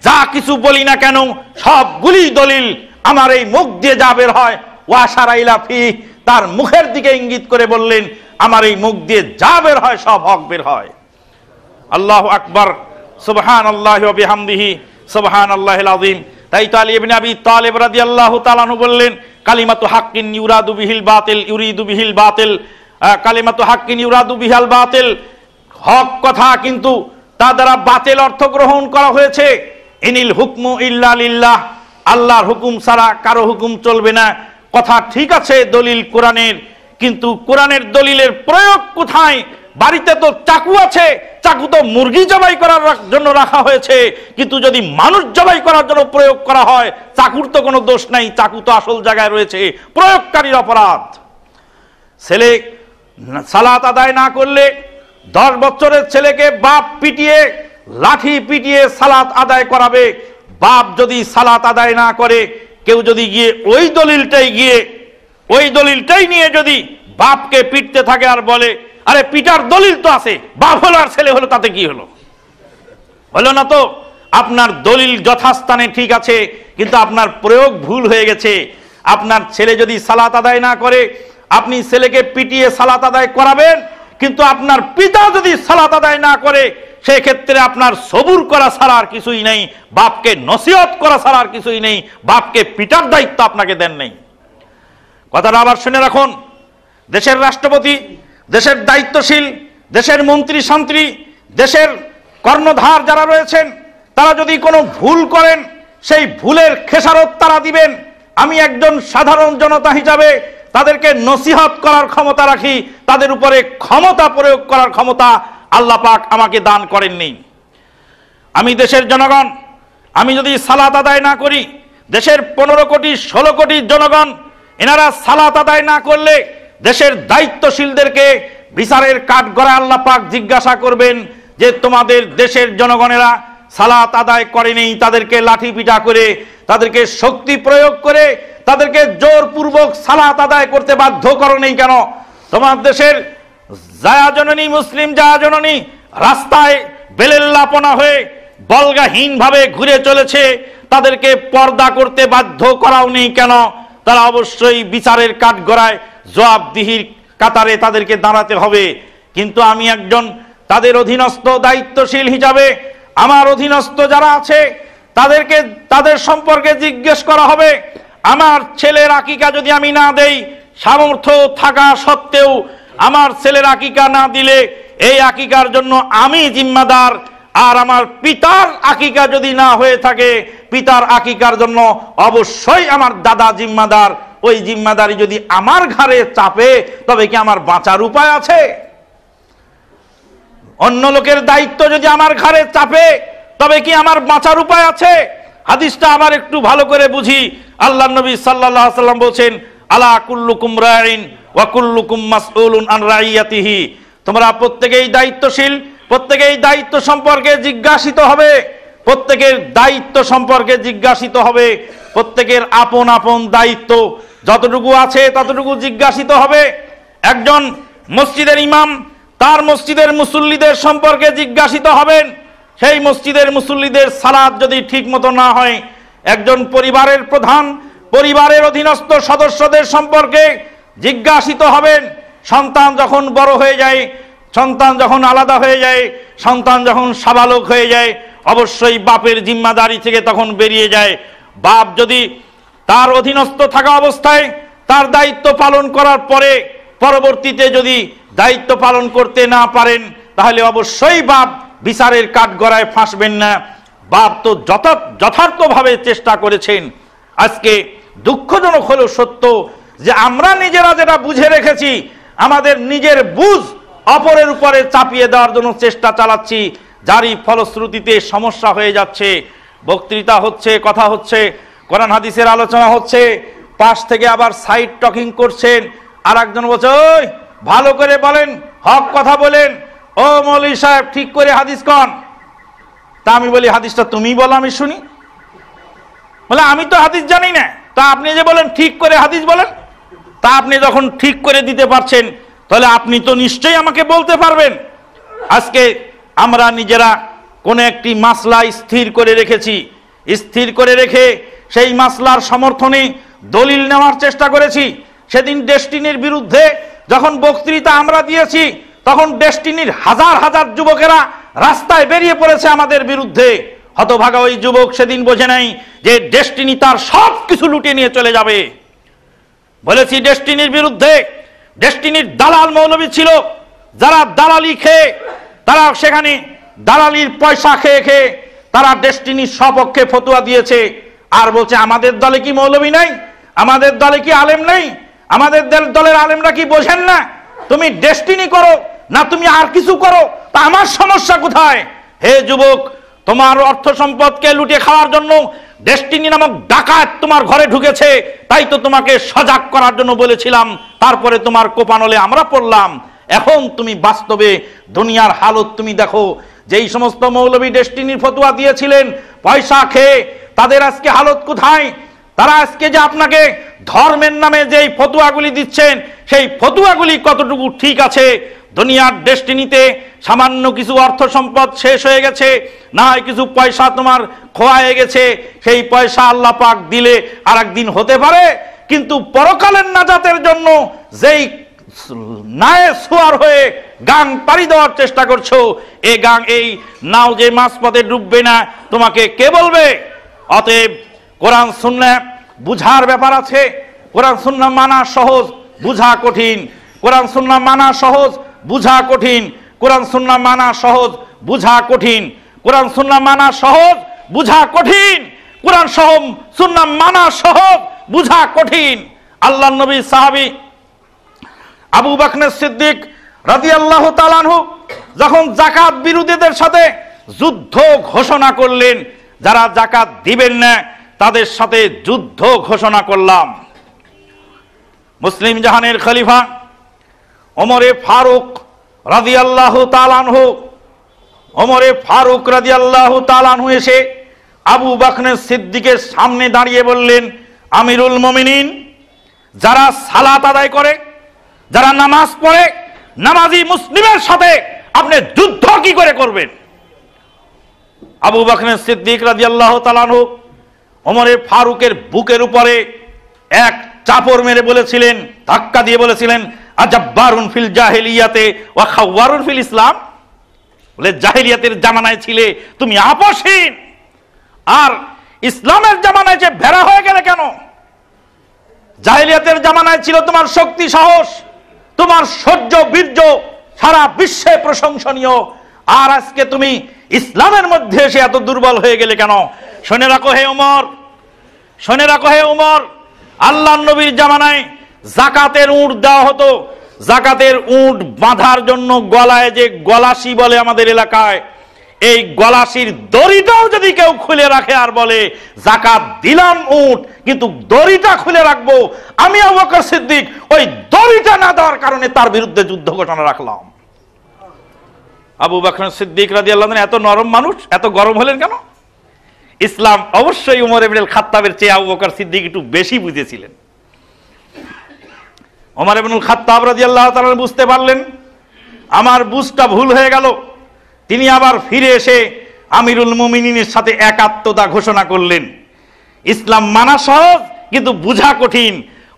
যা কিছু বলি না কেন সবগুলি দলিল আমার এই মুখ দিয়ে যা বের হয়, ওয়াশারা ইলা ফি, তার মুখের দিকে ইঙ্গিত করে বললেন আমার এই মুখ দিয়ে যা বের হয় সব হক বের হয়। আল্লাহু আকবার, সুবহানাল্লাহি ওয়া বিহামদিহি, সুবহানাল্লাহিল আযীম। তাই তো আলী ইবনে আবি তালিব রাদিয়াল্লাহু তাআলা আনহু বললেন কালিমাতু হাক্কিন ইউরাদু বিহিল বাতিল ইউরিদু বিহিল বাতিল, কালিমাতু হাক্কিন ইউরাদু বিহাল বাতিল, হক কথা কিন্তু তা দ্বারা বাতিল অর্থ গ্রহণ করা হয়েছে। ইনিল হুকমু ইল্লা লিল্লাহ, আল্লাহর হুকুম ছাড়া কারো হুকুম চলবে না। কথা ঠিক আছে দলিল কোরআনের, কিন্তু কোরআনের দলিলের প্রয়োগ কোথায়? বাড়িতে তো চাকু আছে, চাকু তো মুরগি জবাই করার জন্য রাখা হয়েছে, কিন্তু যদি মানুষ জবাই করার জন্য প্রয়োগ করা হয় চাকুর তো কোনো দোষ নাই, চাকু তো আসল জায়গায় রয়েছে, প্রয়োগকারীর অপরাধ। ছেলে সালাত আদায় না করলে 10 বছরের ছেলেকে বাপ পিটিয়ে লাঠি পিটিয়ে সালাত আদায় করাবে। বাপ যদি সালাত আদায় না করে, কেউ যদি গিয়ে ওই দলিলটাই নিয়ে যদি বাপকে পিটতে থাকে আর বলে আরে পিটার দলিল তো আছে, বাপ হলো আর ছেলে হলো, তাতে কি হলো? হলো না তো। আপনার দলিল যথাস্থানে ঠিক আছে, কিন্তু আপনার প্রয়োগ ভুল হয়ে গেছে। আপনার ছেলে যদি সালাত আদায় না করে, আপনি ছেলেকে পিটিয়ে সালাত আদায় করাবেন, কিন্তু আপনার পিতা যদি সালাত আদায় না করে, সেই ক্ষেত্রে আপনার সবুর করা ছাড়া আর কিছুই নেই, বাপকে নসিহত করা ছাড়া আর কিছুই নেই, বাপকে পিটার দায়িত্ব আপনাকে দেন নেই। কথাটা আবার শুনে রাখুন। দেশের রাষ্ট্রপতি, দেশের দায়িত্বশীল, দেশের মন্ত্রী শান্ত্রী, দেশের কর্ণধার যারা রয়েছেন, তারা যদি কোনো ভুল করেন সেই ভুলের খেসারত তারা দিবেন। আমি একজন সাধারণ জনতা হিসাবে তাদেরকে নসিহত করার ক্ষমতা রাখি, তাদের উপরে ক্ষমতা প্রয়োগ করার ক্ষমতা আল্লাহ পাক আমাকে দান করেননি। আমি দেশের জনগণ, আমি যদি সালাত আদায় না করি, দেশের 15 কোটি 16 কোটি জনগণ এনারা সালাত আদায় না করলে দেশের দায়িত্বশীলদেরকে বিচারের কাঠগড়ায় আল্লাহ পাক জিজ্ঞাসা করবেন যে তোমাদের দেশের জনগণেরা সালাত আদায় করেনি, তাদেরকে লাঠি পিটা করে, তাদেরকে শক্তি প্রয়োগ করে, তাদেরকে জোরপূর্বক সালাত আদায় করতে বাধ্য করো নেই কেন? তোমার দেশের জায়াজননী, মুসলিম জায়াজননী রাস্তায় বেলেল্লাপনা হয়ে বলগাহীন ভাবে ঘুরে চলেছে, তাদেরকে পর্দা করতে বাধ্য করাও নেই কেন? তারা অবশ্যই বিচারের কাঠগড়ায় জবাবদিহির কাতারে তাদেরকে দাঁড়াতে হবে। কিন্তু আমি একজন তাদের অধীনস্থ দায়িত্বশীল হিসাবে আমার অধীনস্থ যারা আছে তাদেরকে তাদের সম্পর্কে জিজ্ঞেস করা হবে। আমার ছেলের আকিকা যদি আমি না দেই, সামর্থ্য থাকা সত্ত্বেও আমার ছেলের আকিকা না দিলে এই আকিকার জন্য আমি জিম্মাদার, আর আমার পিতার আকিকা যদি না হয়ে থাকে, পিতার আকিকার জন্য অবশ্যই আমার দাদা জিম্মাদার। ওই জিম্মাদারি যদি আমার ঘাড়ে চাপে, তবে কি আমার বাঁচার উপায় আছে? অন্য লোকের দায়িত্ব যদি আমার ঘাড়ে চাপে, তবে কি আমার বাঁচার উপায় আছে? হাদিসটা আবার একটু ভালো করে বুঝি। আল্লাহর নবী সাল্লাল্লাহু আলাইহি ওয়াসাল্লাম বলেছেন আলা কুল্লুকুম রাইন ওয়া কুল্লুকুম মাসউলুন আন রাইয়াতিহি, তোমরা প্রত্যেকেই দায়িত্বশীল, প্রত্যেকেই দায়িত্ব সম্পর্কে জিজ্ঞাসিত হবে, প্রত্যেকের দায়িত্ব সম্পর্কে জিজ্ঞাসিত হবে, প্রত্যেকের আপন আপন দায়িত্ব যতটুকু আছে ততটুকু জিজ্ঞাসিত হবে। একজন মসজিদের ইমাম তার মসজিদের মুসল্লিদের সম্পর্কে জিজ্ঞাসিত হবেন, সেই মসজিদের মুসল্লিদের সালাত যদি ঠিক মতো না হয়। একজন পরিবারের প্রধান পরিবারের অধীনস্থ সদস্যদের সম্পর্কে জিজ্ঞাসিত হবেন। সন্তান যখন বড় হয়ে যায়, সন্তান যখন আলাদা হয়ে যায়, সন্তান যখন সাবালক হয়ে যায়, অবশ্যই বাপের জিম্মাদারি থেকে তখন বেরিয়ে যায়। বাপ যদি তার অধীনস্থ থাকা অবস্থায় তার দায়িত্ব পালন করার পরে পরবর্তীতে যদি দায়িত্ব পালন করতে না পারেন, তাহলে অবশ্যই বাপ বিচারের কাঠগড়ায় ফাঁসবেন না। বাপ তো যথার্থভাবে চেষ্টা করেছেন। আজকে দুঃখজনক হলো সত্য যে আমরা নিজেরা যেটা বুঝে রেখেছি, আমাদের নিজের বুঝ অপরের উপরে চাপিয়ে দেওয়ার জন্য চেষ্টা চালাচ্ছি, যারই ফলশ্রুতিতে সমস্যা হয়ে যাচ্ছে। বক্তৃতা হচ্ছে, কথা হচ্ছে, কোরআন হাদিসের আলোচনা হচ্ছে, পাশ থেকে আবার সাইড টকিং করছেন, আর একজন বলছে ওই ভালো করে বলেন, হক কথা বলেন, ও মৌলভী সাহেব ঠিক করে হাদিস কন। তা আমি বলি হাদিসটা তুমি বলো, আমি শুনি। বলে আমি তো হাদিস জানি না, তা আপনি যে বলেন ঠিক করে হাদিস বলেন, তা আপনি যখন ঠিক করে দিতে পারছেন, তাহলে আপনি তো নিশ্চয়ই আমাকে বলতে পারবেন। আজকে আমরা নিজেরা কোন একটি মাসলা স্থির করে রেখেছি, স্থির করে রেখে সেই মাসলার সমর্থনে দলিল নেওয়ার চেষ্টা করেছি। সেদিন ডেস্টিনির বিরুদ্ধে যখন বক্তৃতা আমরা দিয়েছি, তখন ডেস্টিনির হাজার হাজার যুবকেরা রাস্তায় বেরিয়ে পড়েছে আমাদের বিরুদ্ধে। হতভাগা ওই যুবক সেদিন বোঝে নাই যে ডেস্টিনি তার সব কিছু লুটে নিয়ে চলে যাবে। বলেছি ডেস্টিনির বিরুদ্ধে, ডেস্টিনির দালাল মৌলবী ছিল, যারা দালালি খেয়ে, তারা সেখানে দালালির পয়সা খেয়ে খেয়ে তারা ডেস্টিনির সপক্ষে ফতোয়া দিয়েছে। আর বলছে আমাদের দলে কি মৌলবী নাই, আমাদের দলে কি আলেম নেই, আমাদের দলের আলেমরা কি বোঝেন না? তুমি ডেস্টিনি করো না তুমি আর কিছু করো, তা আমার সমস্যা কোথায়? হে যুবক, তোমার অর্থ সম্পদকে লুটে খাওয়ার জন্য ডেস্টিনি নামক ডাকাত তোমার ঘরে ঢুকেছে, তাই তো তোমাকে সজাগ করার জন্য বলেছিলাম, তারপরে তোমার কোপানলে আমরা পড়লাম। এখন তুমি বাস্তবে দুনিয়ার হালত তুমি দেখো, যেই সমস্ত মৌলবী ডেস্টিনির ফতোয়া দিয়েছিলেন পয়সা খেয়ে, তাদের আজকে হালত কোথায়? তারা আজকে যে আপনাকে ধর্মের নামে যেই ফতোয়াগুলি দিচ্ছেন, সেই ফতোয়াগুলি কতটুকু ঠিক আছে? দুনিয়ার ডেস্টিনিতে সামান্য কিছু অর্থ সম্পদ শেষ হয়ে গেছে, না হয় কিছু পয়সা তোমার খোয়ায়ে গেছে, সেই পয়সা আল্লাহ পাক দিলে আর একদিন হতে পারে, কিন্তু পরকালের নাজাতের জন্য যেই নায়ে সুয়ার হয়ে গাং পাড়ি দেওয়ার চেষ্টা করছো, এই গাং, এই নাও যে মাঝপথে ডুববে না, তোমাকে কে বলবে? অতএব কোরআন সুন্নাহ বুঝার ব্যাপার আছে। কোরআন সুন্নাহ মানা সহজ, বুঝা কঠিন। কোরআন সুন্নাহ মানা সহজ, বুঝা কঠিন। কোরআন সুন্নাহ মানা সহজ, বুঝা কঠিন। কোরআন সুন্নাহ মানা সহজ, বুঝা কঠিন। কোরআন সুন্নাহ মানা সহজ, বুঝা কঠিন। আল্লাহর নবী সাহাবী আবু বকর সিদ্দিক রাদিয়াল্লাহু তাআলা আনহু যখন যাকাত বিরোধীদের সাথে যুদ্ধ ঘোষণা করলেন, যারা যাকাত দিবেন না তাদের সাথে যুদ্ধ ঘোষণা করলাম। মুসলিম জাহানের খলিফা ওমরে ফারুক রাদিয়াল্লাহু তাআলা আনহু, ওমরে ফারুক রাদিয়াল্লাহু তাআলা আনহু এসে আবু বকর সিদ্দিকের সামনে দাঁড়িয়ে বললেন, আমিরুল মুমিনিন, যারা সালাত আদায় করে, যারা নামাজ পড়ে, নামাজি মুসলিমের সাথে আপনি যুদ্ধ কি করে করবেন? আবু বকর সিদ্দিক রাদিয়াল্লাহু তাআলা আনহু ওমরে ফারুকের বুকের উপরে এক চাপড় মেরে বলেছিলেন, ধাক্কা দিয়ে বলেছিলেন, আজাব্বারুন ফিল জাহিলিয়াতে ওয়া খাওয়ারুন ফিল ইসলাম। বলে জাহিলিয়াতের জামানায় ছিলে তুমি আপসহীন, আর ইসলামের জামানায় যে ভেড়া হয়ে গেলে কেন? জাহিলিয়াতের জামানায় ছিল তোমার শক্তি সাহস, তোমার সহ্য বীর্য সারা বিশ্বে প্রশংসনীয়, আর আজকে তুমি ইসলামের মধ্যে এসে এত দুর্বল হয়ে গেলে কেন? শুনে রাখো হে ওমর, শুনে রাখো হে ওমর, আল্লাহর নবীর জামানায় যাকাতের উট দেওয়া হতো। যাকাতের উট বাঁধার জন্য গলায় যে গলাশি বলে আমাদের এলাকায়, এই গলাশির দড়িটাও যদি কেউ খুলে রাখে আর বলে যাকাত দিলাম উট, কিন্তু দড়িটা খুলে রাখবো, আমি আবু বকর সিদ্দিক ওই দড়িটা না দেওয়ার কারণে তার বিরুদ্ধে যুদ্ধ ঘোষণা রাখলাম। আবু বকর সিদ্দিক রাদিয়াল্লাহু আনহু এত নরম মানুষ, এত গরম হলেন কেন? ইসলাম অবশ্যই উমর ইবনুল খাত্তাবের চেয়ে আবু বকর সিদ্দিক একটু বেশি বুঝেছিলেন। ওমর ইবনুল খাত্তাব রাদিয়াল্লাহু তাআলা বুঝতে পারলেন আমার বুঝটা ভুল হয়ে গেল। তিনি আবার ফিরে এসে আমিরুল মুমিনিনের সাথে একাত্মতা ঘোষণা করলেন। ইসলাম মানা সহজ কিন্তু বুঝা কঠিন।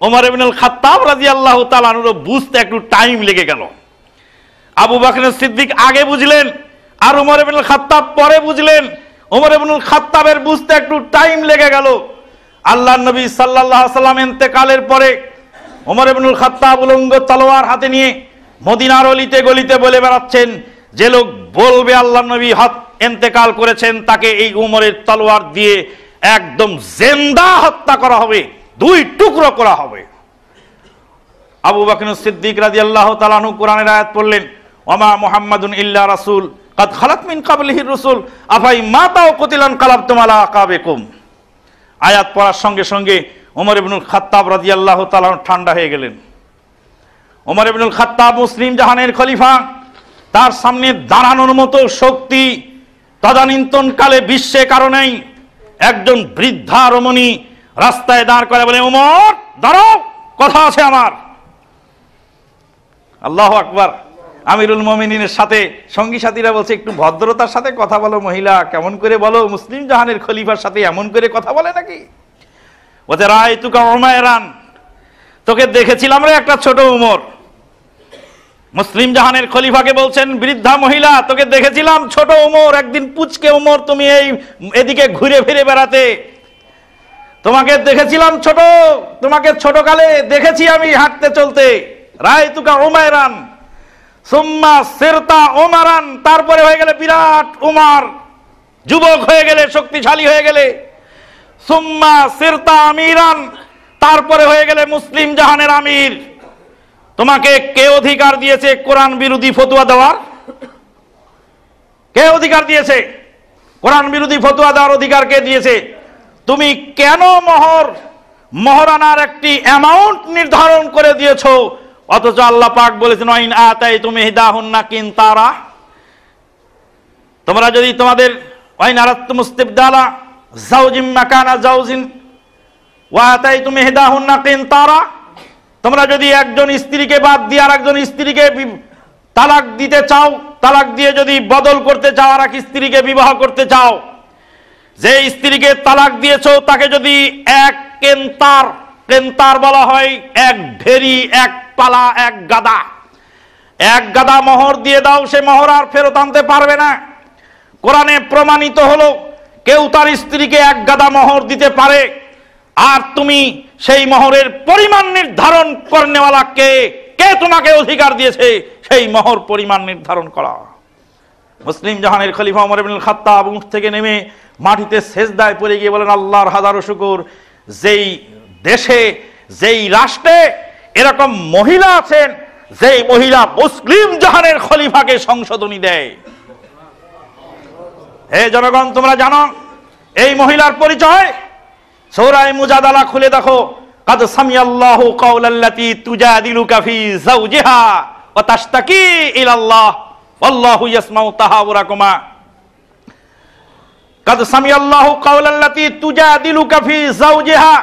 ওমর ইবনুল খাত্তাব রাদিয়াল্লাহু তাআলা বুঝতে একটু টাইম লেগে গেল। আবু বকর সিদ্দিক আগে বুঝলেন আর ওমর ইবনুল খাত্তাব পরে বুঝলেন। ওমর ইবনুল খাত্তাবের বুঝতে একটু টাইম লেগে গেল। আল্লাহর নবী সাল্লাল্লাহু আলাইহি ওয়াসাল্লাম ইন্তেকালের পরে ওমর ইবনুল খাত্তাব উলঙ্গ তলোয়ার হাতে নিয়ে মদিনার অলিতে গলিতে বলে বেড়াচ্ছেন, যে লোক বলবে আল্লাহর নবী ইন্তেকাল করেছেন তাকে এই উমরের তলোয়ার দিয়ে একদম জিন্দা হত্যা করা হবে, দুই টুকরো করা হবে। আবু বকর সিদ্দিক রাদিয়াল্লাহু তাআলা আনহু কোরআনের আয়াত পড়লেন, ওমা মুহাম্মাদুন ইল্লা রাসূল কাদ খালাত মিন ক্বাবলিহির রাসূল আফাই মাতা ওয়া কুতিলান কালাবতুম আলা আকাবিকুম। আয়াত পড়ার সঙ্গে সঙ্গে ওমর ইবনুল খাত্তাব রাদিয়াল্লাহু তাআলা ঠান্ডা হয়ে গেলেন। ওমর ইবনুল খাত্তাব মুসলিম জাহানের খলিফা, তার সামনে দাঁড়ানোর মতো শক্তি তদানীন্তন কালে বিশ্বে কারো নেই। একজন বৃদ্ধা রমণী রাস্তায় দাঁড় করে বলে, ওমর দাঁড়াও, কথা আছে আমার। আল্লাহু আকবার। আমিরুল মুমিনিনের সাথে সঙ্গী সাথীরা বলছে একটু ভদ্রতার সাথে কথা বলো মহিলা, কেমন করে বলো, মুসলিম জাহানের খলিফার সাথে এমন করে কথা বলে নাকি? বলতে রাআইতুকা উমায়রান, তোকে দেখেছিলাম রে একটা ছোট উমর। মুসলিম জাহানের খলিফাকে বলছেন বৃদ্ধা মহিলা, তোকে দেখেছিলাম ছোট উমর, একদিন পুচকে উমর তুমি এদিকে ঘুরে ফিরে বেড়াতে, তোমাকে দেখেছিলাম ছোট, তোমাকে ছোটকালে দেখেছি আমি হাঁটতে চলতে। রাআইতুকা উমায়রান সুম্মা সিরতা উমারান, তারপরে হয়ে গেলে বিরাট উমর, যুবক হয়ে গেলে, শক্তিশালী হয়ে গেলে। সুম্মা সিরতা আমিরান, তারপরে হয়ে গেলে মুসলিম জাহানের আমির। তোমাকে কে অধিকার দিয়েছে কোরআন বিরোধী ফতোয়া দেওয়ার? কে অধিকার দিয়েছে? কোরআন বিরোধী ফতোয়া দেওয়ার অধিকার কে দিয়েছে? তুমি কেন মহরানার একটি অ্যামাউন্ট নির্ধারণ করে দিয়েছো, অথচ আল্লাহ পাক বলেছেন ওয়াইন আতাইতুম ইহদাহুন্না কিনতারা, তোমরা যদি তোমাদের ওয়াইন আরাদতুম ইস্তিবদালা যাওজিম মাকানা যাওজিন ওয়া আতাইতুম ইহদাহুন্না কিনতারা, তোমরা যদি একজন স্ত্রীকে বাদ দিয়ে আরেকজন স্ত্রীকে তালাক দিতে চাও, তালাক দিয়ে যদি বদল করতে চাও, আর এক স্ত্রীকে বিবাহ করতে চাও, যে স্ত্রীকে তালাক দিয়েছো তাকে যদি এক কেন্তার, কেন্তার বলা হয় এক ঢেরি, এক পালা, এক গাদা মোহর দিয়ে দাও, সে মোহর আর ফেরত আনতে পারবে না। কোরআনে প্রমাণিত হলো কেউ তার স্ত্রীকে এক গাদা মোহর দিতে পারে, আর তুমি সেই মোহরের পরিমাণ নির্ধারণ করনেওয়ালা কে? কে তোমাকে অধিকার দিয়েছে সেই মোহর পরিমাণ নির্ধারণ করা? মুসলিম জাহানের খলিফা ওমর ইবনুল খাত্তাব উঠ থেকে নেমে মাটিতে সেজদায় পড়ে গিয়ে বলেন আল্লাহর হাজারো শুকর, যেই দেশে, যেই রাষ্ট্রে এরকম মহিলা আছেন, যেই মহিলা মুসলিম জাহানের খলিফাকে সংশোধনী দেয়। হে জনগণ, তোমরা জানো এই মহিলার পরিচয়? সূরা মুজাদালা খুলে দেখো, কাদ সামিয়াল্লাহু কাওলাল্লাতী তুজাদিলুকা ফি যাওজিহা ওয়া তাশতাকি ইলাল্লাহ ওয়াল্লাহু ইয়াসমাউ তাহাওরাকুমা। কাদ সামিয়াল্লাহু কাওলাল্লাতী তুজাদিলুকা ফি যাওজিহা,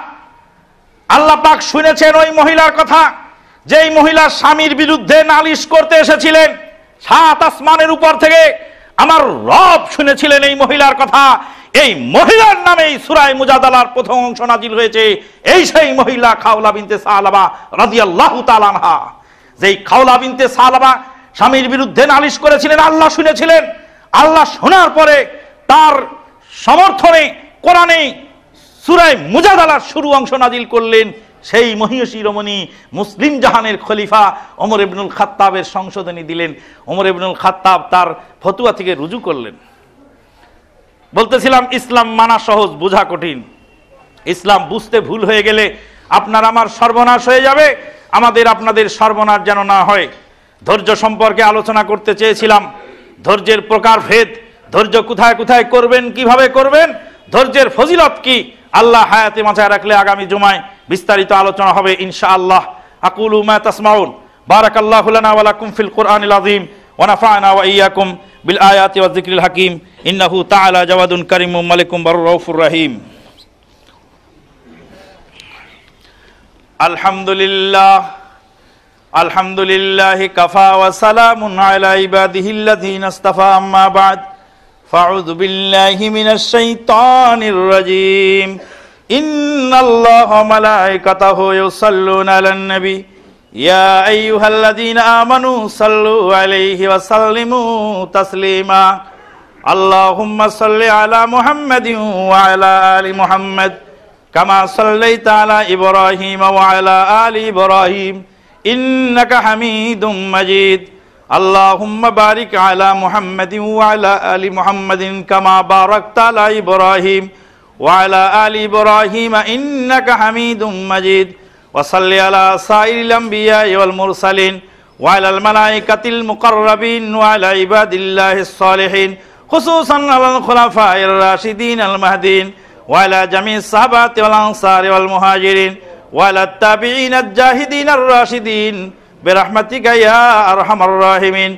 আল্লাহ পাক শুনেছেন ওই মহিলার কথা, যেই মহিলা স্বামীর বিরুদ্ধে নালিশ করতে এসেছিলেন। সাত আসমানের উপর থেকে আমার রব শুনেছিলেন এই মহিলার কথা। এই মহিলার নামেই সূরা মুজাদালার প্রথম অংশ নাজিল হয়েছে। এই সেই মহিলা খাওলা বিনতে সালাবা রাদিয়াল্লাহু তাআলা আনহা, যেই খাওলা বিনতে সালাবা স্বামীর বিরুদ্ধে নালিশ করেছিলেন, আল্লাহ শুনেছিলেন। আল্লাহ শোনার পরে তার সমর্থনে কোরআনে সূরা মুজাদালার শুরু অংশ নাজিল করলেন। সেই মহিষী রমণী মুসলিম জাহানের খলিফা ওমর ইবনুল খাত্তাবের সংশোধনী দিলেন। ওমর ইবনুল খাত্তাব তার ফতোয়া থেকে রুজু করলেন। বলতেছিলাম ইসলাম মানা সহজ, বোঝা কঠিন। ইসলাম বুঝতে ভুল হয়ে গেলে আপনার আমার সর্বনাশ হয়ে যাবে। আমাদের আপনাদের সর্বনাশ যেন না হয়। ধৈর্য সম্পর্কে আলোচনা করতে চেয়েছিলাম। ধৈর্যের প্রকারভেদ, ধৈর্য কোথায় কোথায় করবেন, কিভাবে করবেন, ধৈর্যের ফজিলত কি, আল্লাহ হায়াতে মাথায় রাখলে আগামী জুমায় বিস্তারিত আলোচনা হবে ইনশাআল্লাহ। আকুলু মা তাসমাউন, বারাকাল্লাহু লানা ওয়া লাকুম ফিল কুরআনিল আযীম ওয়া নাফা'না ওয়া ইয়্যাকুম বিল আয়াতি ওয়াজ যিকরিল হাকীম। ইন্নাহু তাআলা জাওয়াদুন কারীমুম মালিকুম বারুর রাউফুর রহিম। আলহামদুলিল্লাহ, আলহামদুলিল্লাহি কাফা ওয়া সালামুন আলা ইবাদিহিল্লাযীনা ইসতাফা, আম্মা বা'দ। ফাউযু বিল্লাহি মিনাশ শাইতানির রাজীম। ইন্নাল্লাহা ওয়া মালাইকাতাহু ইউসাল্লুনা আলান নবী ইয়া আইয়ুহাল্লাযীনা আমানু সাল্লু আলাইহি ওয়া সাল্লিমু তাসলিমা। আল্লাহুম্মা সাল্লি আলা মুহাম্মাদিন ওয়া আলা আলি মুহাম্মাদ কামা সাল্লাইতা আলা ইব্রাহিম ওয়া আলা আলি ইব্রাহিম ইন্নাকা হামিদুম মাজিদ। আল্লাহুম্মা বারিক আলা মুহাম্মাদিন ওয়া আলা আলি মুহাম্মাদিন কামা বারাকতা আলা ইব্রাহিম ওয়া আলা আলি ইব্রাহিম ইন্নাকা হামিদুম মাজিদ। ওয়া সাল্লি আলা সাইরিল আমবিয়া ওয়াল মুরসালিন ওয়া আলাল মালাইকাতিল মুকাররাবিন ওয়া আলা ইবাদিল্লাহিস সালিহিন, খুসুসান আলাল খুলাফায়ে রাশিদিন আল মাহদিন ওয়া আলা জামিস সাহাবাতি ওয়াল আনসারি ওয়াল মুহাজিরিন ওয়া আলাত তাবিঈন আজ জাহিদিন আর রাশিদিন বিরহমাতিকা ইয়া আরহামার রাহিমিন।